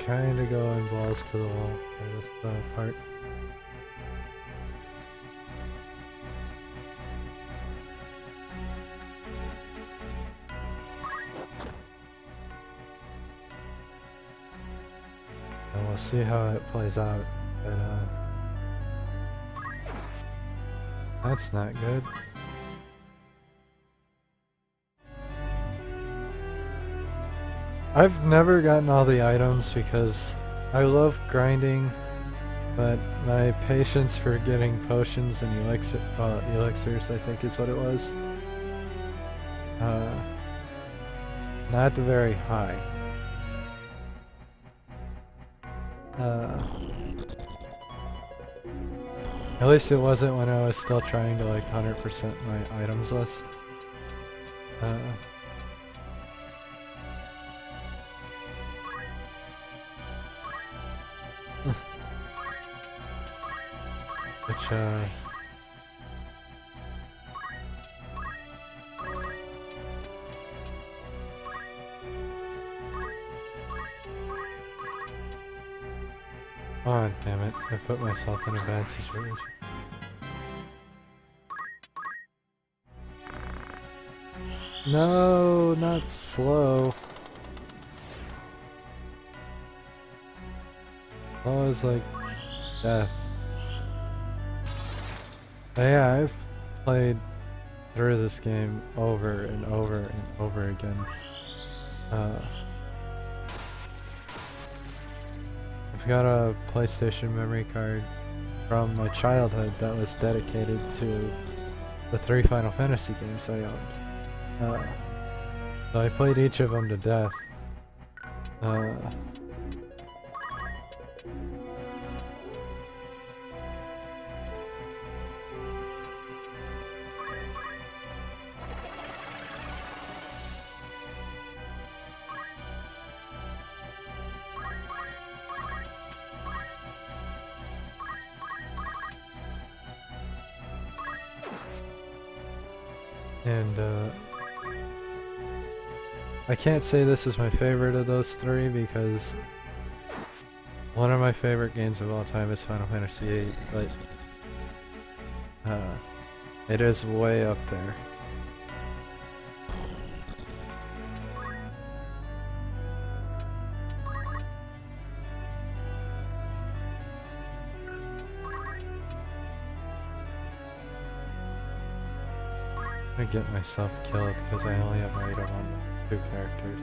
kind of going balls to the wall for this part. And we'll see how it plays out, but that's not good. I've never gotten all the items because I love grinding, but my patience for getting potions and elixirs, I think is what it was, not very high. At least it wasn't when I was still trying to like 100% my items list. Which, oh, damn it. I put myself in a bad situation. No, not slow. Slow is like death. But yeah, I've played through this game over and over and over again. I've got a PlayStation memory card from my childhood that was dedicated to the 3 Final Fantasy games I owned. So I played each of them to death. And I can't say this is my favorite of those 3 because one of my favorite games of all time is Final Fantasy VIII, but it is way up there. I get myself killed because I only have my item on 2 characters.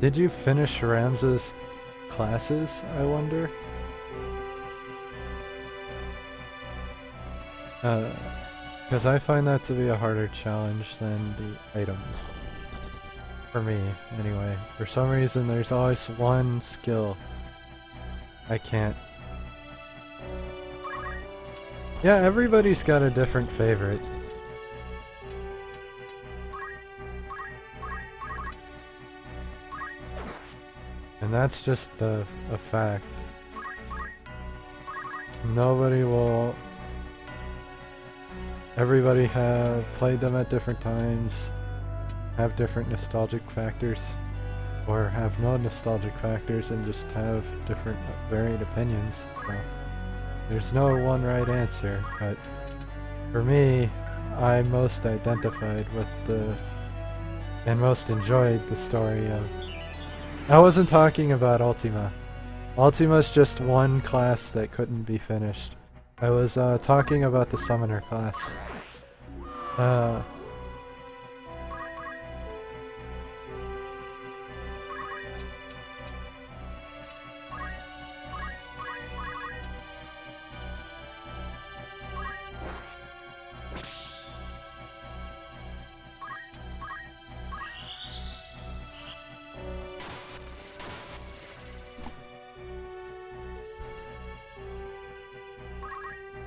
Did you finish Ramza's classes, I wonder? Because I find that to be a harder challenge than the items. For me, anyway. For some reason, there's always one skill I can't. Yeah, everybody's got a different favorite. And that's just a fact. Nobody will... Everybody have played them at different times, have different nostalgic factors, or have no nostalgic factors and just have different varied opinions. So there's no one right answer, but for me, I most identified with and most enjoyed the story of... I wasn't talking about Ultima. Ultima's just one class that couldn't be finished. I was talking about the Summoner class.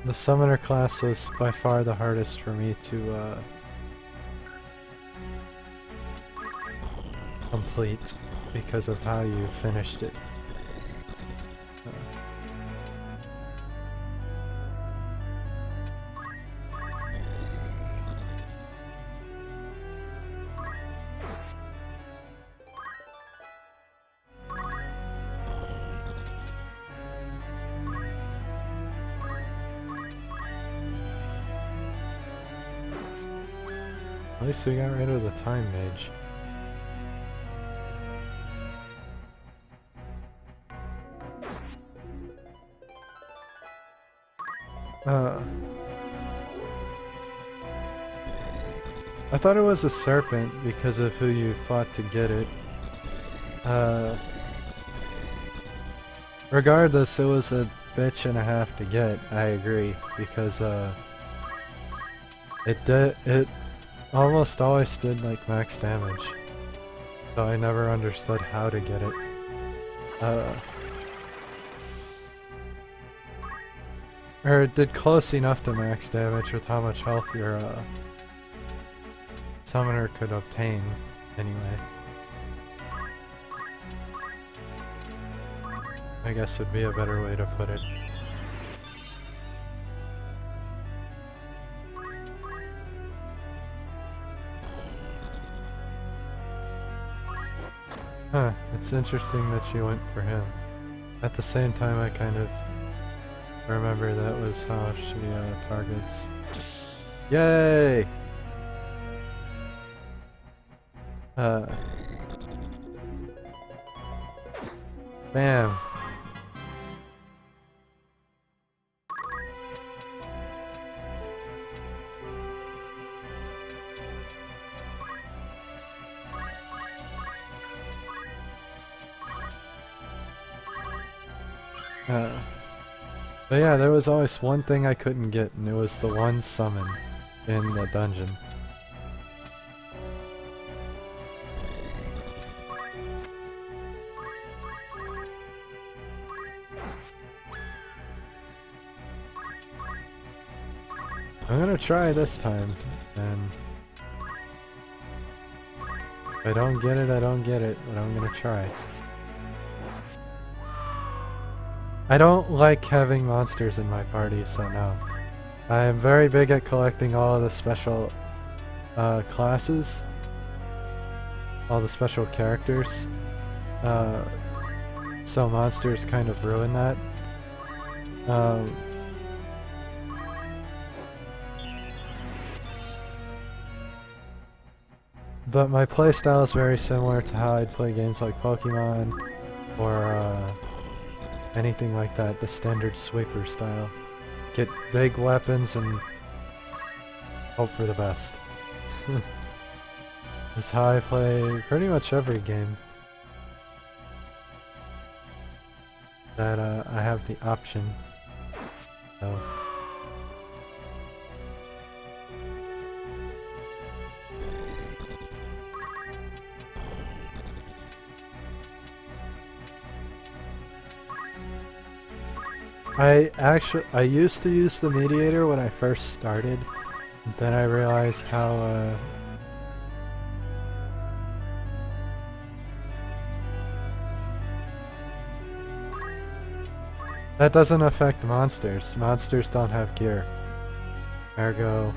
The Summoner class was by far the hardest for me to complete, because of how you finished it. At least we got rid of the time mage. I thought it was a serpent because of who you fought to get it. Regardless, it was a bitch and a half to get, I agree, because it almost always did like max damage. So I never understood how to get it. Or it did close enough to max damage with how much health your summoner could obtain, anyway. I guess would be a better way to put it. Huh, it's interesting that she went for him. At the same time, I kind of remember that was how she targets. Yay! Bam. But yeah, there was always one thing I couldn't get, and it was the one summon in the dungeon. I'm gonna try this time, and if I don't get it, I don't get it, but I'm gonna try. I don't like having monsters in my party, so no. I am very big at collecting all of the special classes, all the special characters, so monsters kind of ruin that. But my playstyle is very similar to how I'd play games like Pokemon or anything like that, the standard sweeper style. Get big weapons and hope for the best. That's how I play pretty much every game that I have the option. So. I used to use the mediator when I first started, then I realized how that doesn't affect monsters. Monsters don't have gear. Ergo,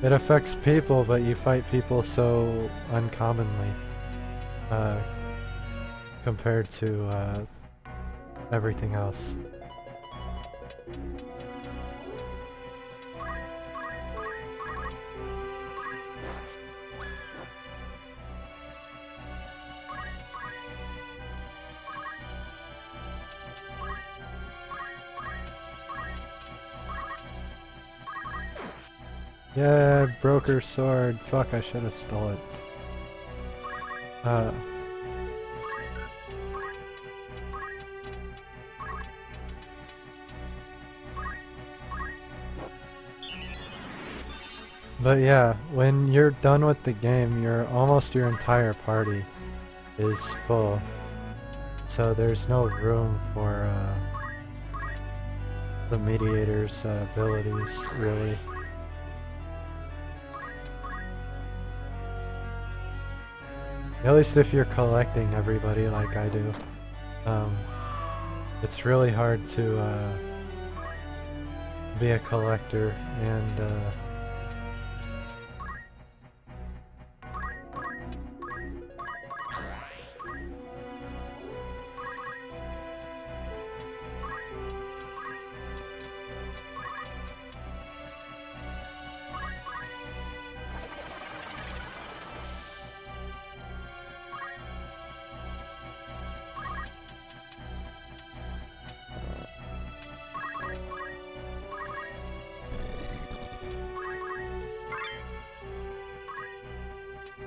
it affects people, but you fight people so uncommonly. Compared to everything else. Yeah, broker sword. Fuck, I should have stole it. But yeah, when you're done with the game, almost your entire party is full. So there's no room for the mediator's abilities, really. At least if you're collecting everybody like I do. It's really hard to be a collector and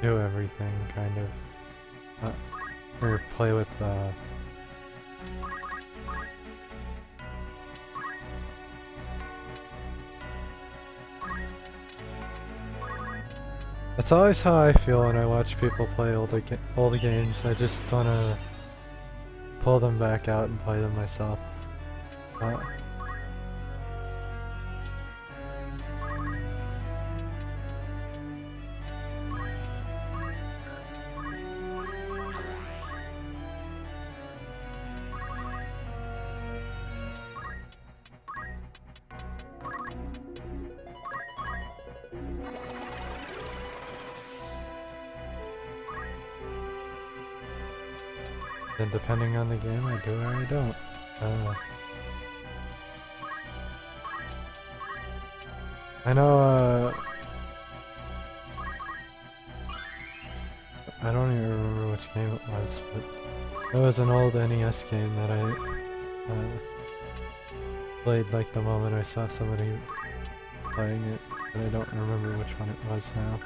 do everything, kind of. Or play with That's always how I feel when I watch people play older games. I just wanna pull them back out and play them myself. And depending on the game, I do or I don't. I know, I don't even remember which game it was, but it was an old NES game that I played like the moment I saw somebody playing it, but I don't remember which one it was now.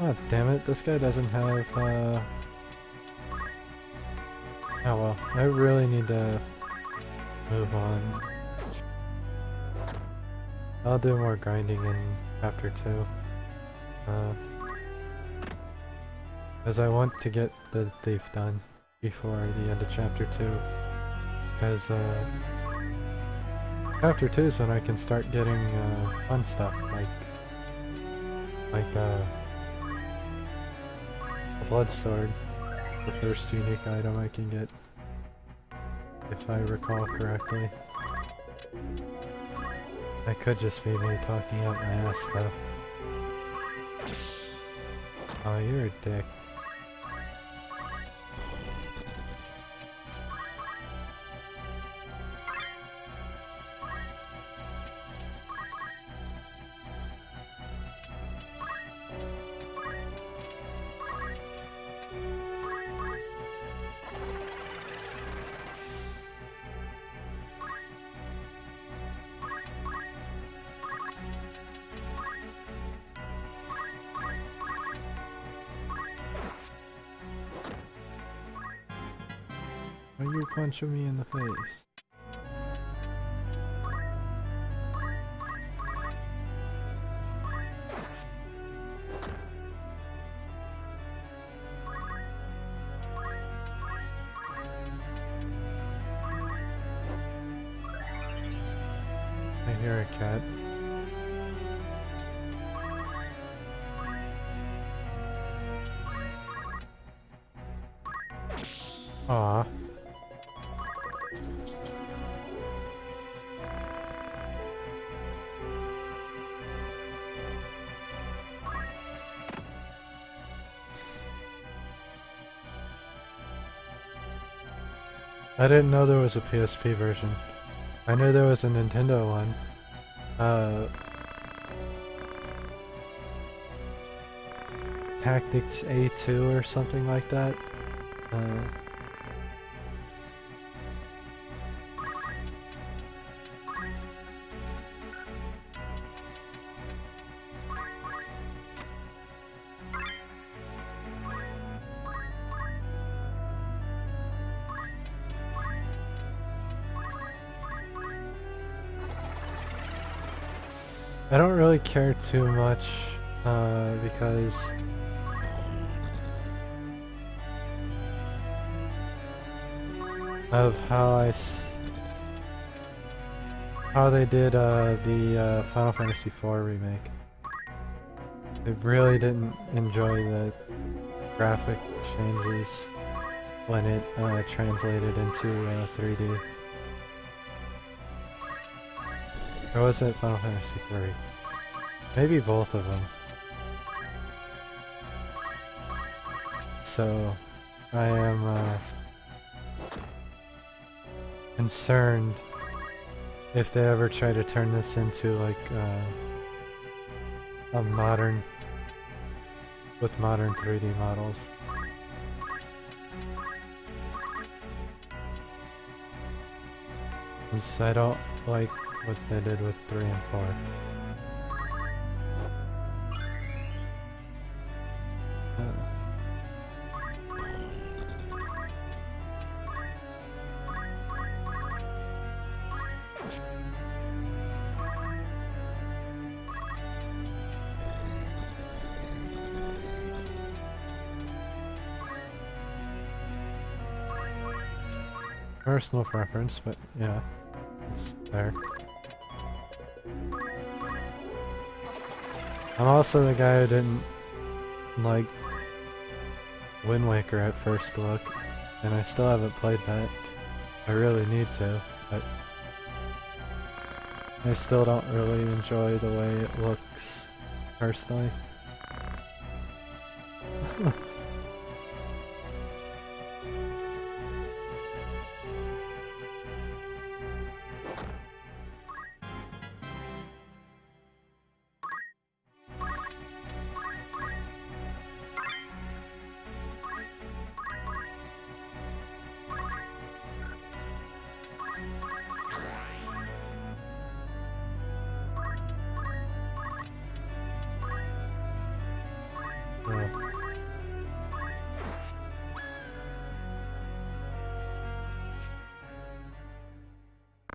Oh, damn it, this guy doesn't have, oh well, I really need to move on. I'll do more grinding in chapter 2. Because I want to get the thief done before the end of chapter 2. Because chapter 2 is when I can start getting fun stuff like a blood sword. The first unique item I can get, if I recall correctly. I could just be me talking out my ass though. Oh, you're a dick. Why are you punching me in the face? I hear a cat. Aww. I didn't know there was a PSP version. I knew there was a Nintendo one. Tactics A2 or something like that. I don't really care too much, because of how how they did the Final Fantasy IV remake. I really didn't enjoy graphic changes when it translated into 3D. Or was it Final Fantasy 3? Maybe both of them. So, I am concerned if they ever try to turn this into like a modern, with modern 3D models. Because I don't like what they did with 3 and 4. Personal preference, but yeah, it's there. I'm also the guy who didn't like Wind Waker at first look, and I still haven't played that. I really need to, but I still don't really enjoy the way it looks, personally.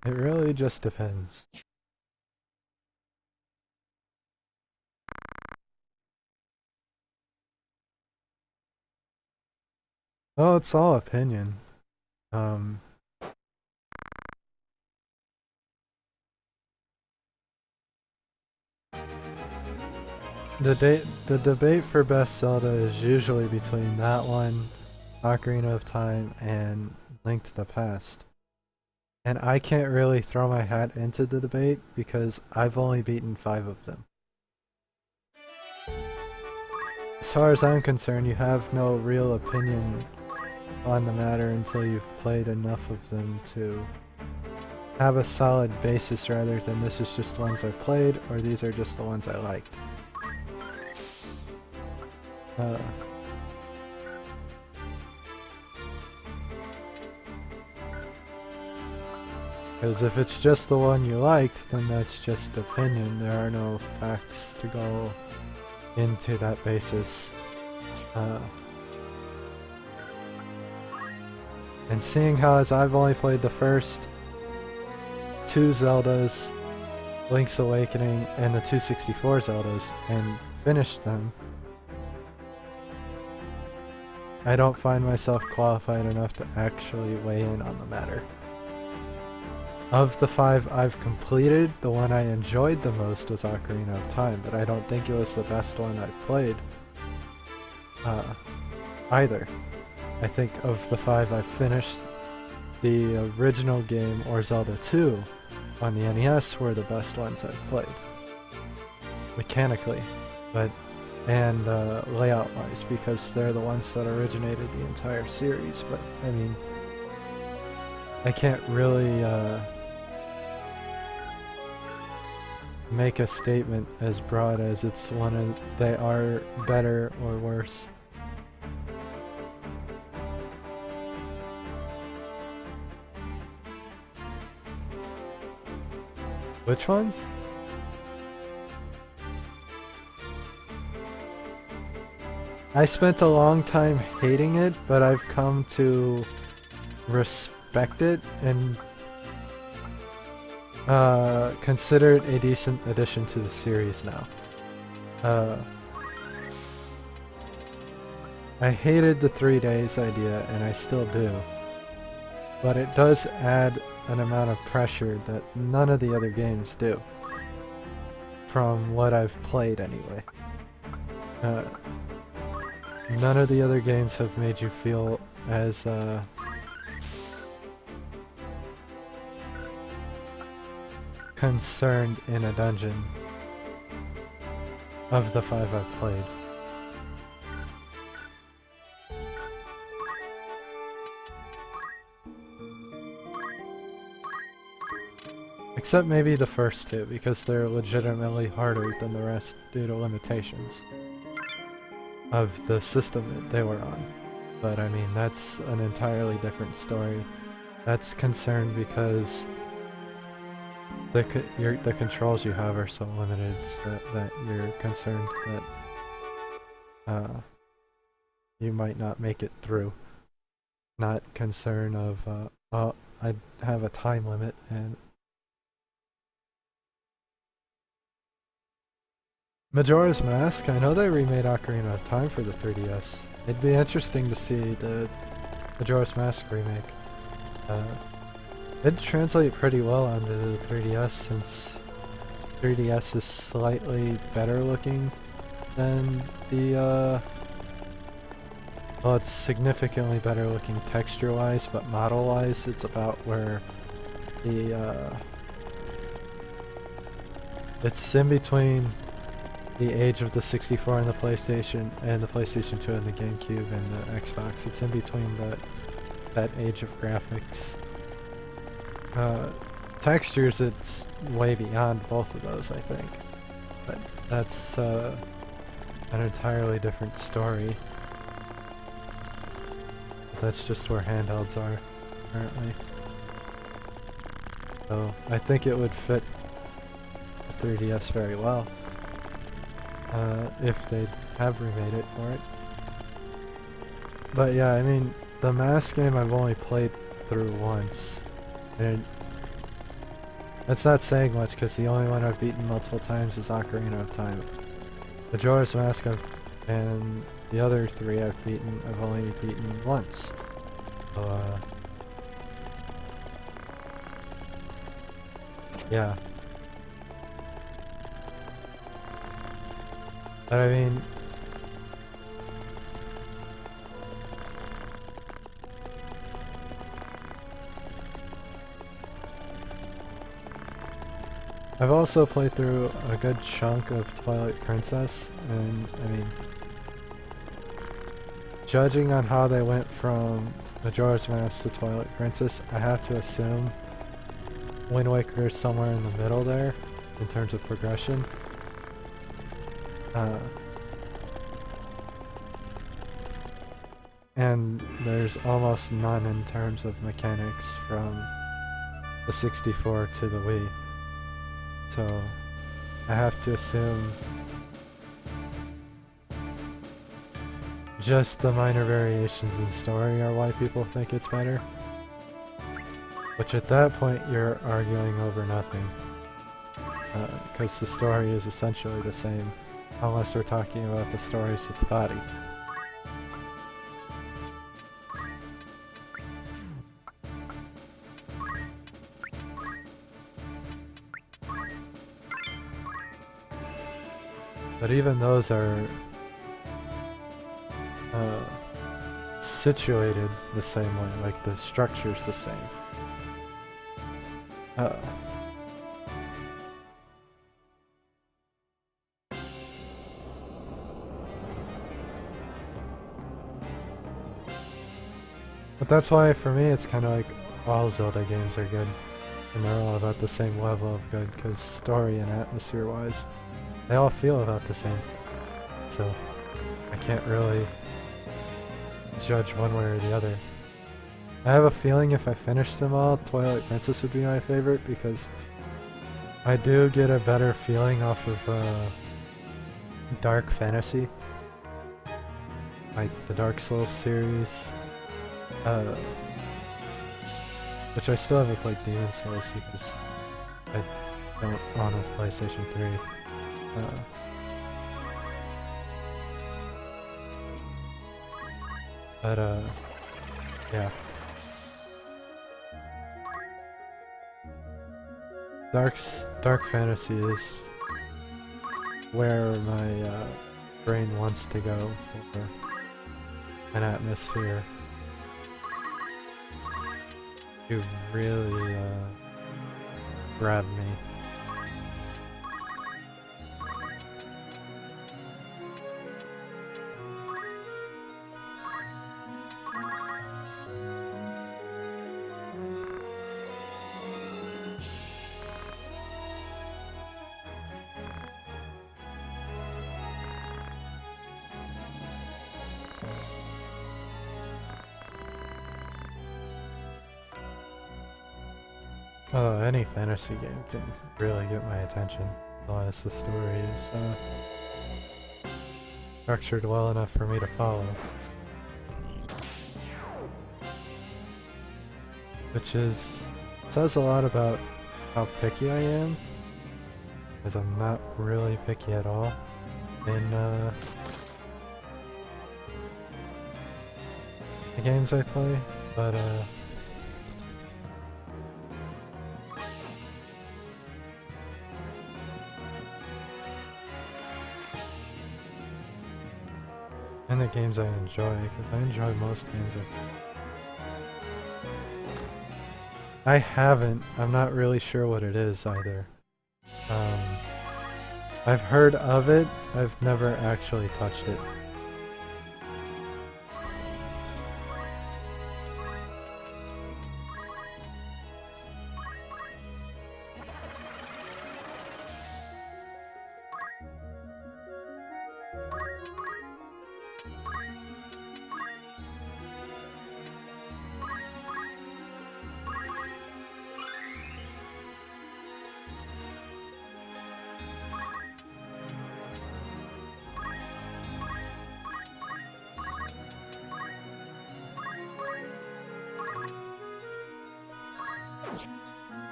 It really just depends. Well, it's all opinion. The debate for best Zelda is usually between that one, Ocarina of Time, and Link to the Past. And I can't really throw my hat into the debate because I've only beaten 5 of them. As far as I'm concerned, you have no real opinion on the matter until you've played enough of them to have a solid basis rather than this is just the ones I played or these are just the ones I liked. Because if it's just the one you liked, then that's just opinion. There are no facts to go into that basis. And seeing how as I've only played the first 2 Zeldas, Link's Awakening and the 264 Zeldas, and finished them, I don't find myself qualified enough to actually weigh in on the matter. Of the 5 I've completed, the one I enjoyed the most was Ocarina of Time, but I don't think it was the best one I've played either. I think of the 5 I've finished, the original game or Zelda 2 on the NES were the best ones I've played. Mechanically, and layout-wise, because they're the ones that originated the entire series, but I mean, I can't really make a statement as broad as it's one of they are better or worse. Which one? I spent a long time hating it, but I've come to respect it and consider it a decent addition to the series now. I hated the 3 days idea, and I still do. But it does add an amount of pressure that none of the other games do. From what I've played, anyway. none of the other games have made you feel as concerned in a dungeon of the 5 I've played. Except maybe the first 2, because they're legitimately harder than the rest due to limitations of the system that they were on. But I mean, that's an entirely different story. That's concerned because the controls you have are so limited that you're concerned that you might not make it through. Not concern of oh, I have a time limit and Majora's Mask, I know they remade Ocarina of Time for the 3DS. It'd be interesting to see the Majora's Mask remake. It'd translate pretty well onto the 3DS since 3DS is slightly better looking than the, well, it's significantly better looking texture-wise, but model-wise it's about where the, it's in between the age of the 64 and the PlayStation 2 and the GameCube and the Xbox. It's in between that age of graphics. Textures, it's way beyond both of those, I think. But that's an entirely different story. That's just where handhelds are, apparently. So I think it would fit the 3DS very well. If they have remade it for it. But yeah, I mean, the Mask game I've only played through once. And that's not saying much because the only one I've beaten multiple times is Ocarina of Time. Majora's Mask and the other 3 I've beaten, I've only beaten once. So, yeah. But I mean, I've also played through a good chunk of Twilight Princess, and I mean, judging on how they went from Majora's Mask to Twilight Princess, I have to assume Wind Waker is somewhere in the middle there, in terms of progression. And there's almost none in terms of mechanics from the 64 to the Wii. So I have to assume just the minor variations in story are why people think it's better. Which at that point you're arguing over nothing. Because the story is essentially the same. Unless we're talking about the stories with the body. But even those are situated the same way, like the structure's the same. But that's why for me it's kind of like all Zelda games are good. And they're all about the same level of good, because story and atmosphere wise, they all feel about the same. So I can't really judge one way or the other. I have a feeling if I finish them all, Twilight Princess would be my favorite, because I do get a better feeling off of dark fantasy. Like the Dark Souls series. Which I still haven't played Demon Souls because I don't own a PlayStation 3. Yeah. Dark fantasy is where my brain wants to go for an atmosphere to really grab me. Any fantasy game can really get my attention, as long as the story is structured well enough for me to follow. Which says a lot about how picky I am, because I'm not really picky at all in the games I play, but in the games I enjoy, because I enjoy most games I haven't. I'm not really sure what it is either. I've heard of it, I've never actually touched it.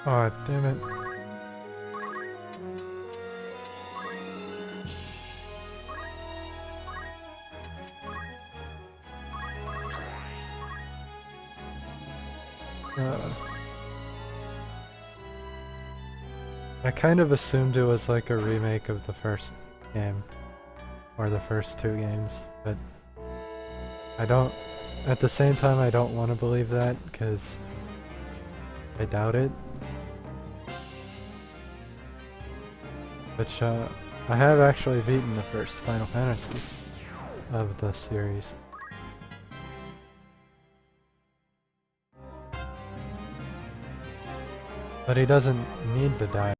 Aw, damn it. I kind of assumed it was like a remake of the first game, or the first two games, but I don't, at the same time I don't want to believe that, because I doubt it. Which, I have actually beaten the first Final Fantasy of the series. But he doesn't need to die.